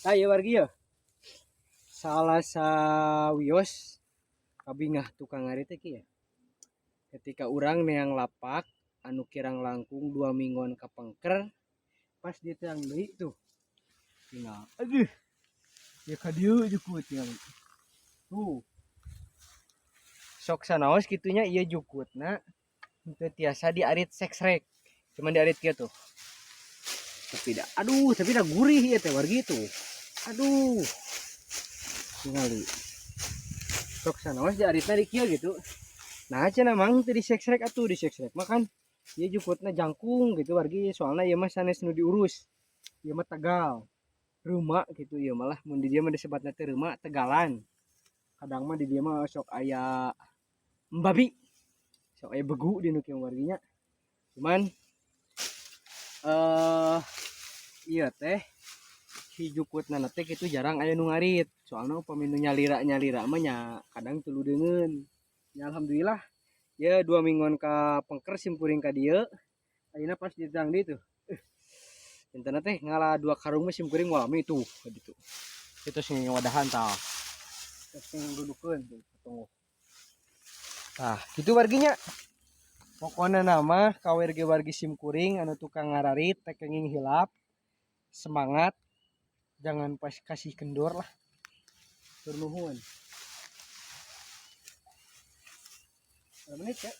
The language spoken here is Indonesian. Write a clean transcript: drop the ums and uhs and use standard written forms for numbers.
Tah ya wargi ya. Salah sawios kabingah tukang ngarit teh kieu. Ketika urang neang lapak anu kirang langkung 2 mingguan kapengker pas diteang deui tuh. Tinggal aduh ya ka dieu jukut tinggal. Tuh. Sok sanaos kitunya ieu jukutna teu tiasa diarit seksrek. Cuman diarit kieu tuh. Tapi dah gurih ya teh wargi tuh. Aduh. Tingali. Sok sanaos diaritna di kieu gitu. Nah cenah mang teu diseksrek atuh diseksrek makan. Ieu jukutna jangkung gitu wargi soalna ieu mah sanes nu diurus. Ieu mah tegal. Reuma gitu ieu malah mun di dieu mah disebatna teh reuma tegalan. Kadang mah di dieu mah sok aya babi. Sok aya begu di nu kieu warginya. Cuman iya teh si jukutna teh kitu jarang aya nu ngarit. Soalna upami nu nyalira mah nya kadang teu ludeungeun. Ya alhamdulillah ya 2 mingguan ka pengker simkuring ka dieu. Ayeuna pas ditang di tuh. Entena teh ngalah 2 karung mah simkuring walami tuh gitu. Itu sing wadahan tah. Sing dudukeun tuh tunggu. Tah, kitu warginya. Pokoknya nama kawerge wargi simkuring anu tukang ngararit teh kenging hilap. Semangat. Jangan pas kasih kendor lah. Tur nuhun. Berapa menit ya?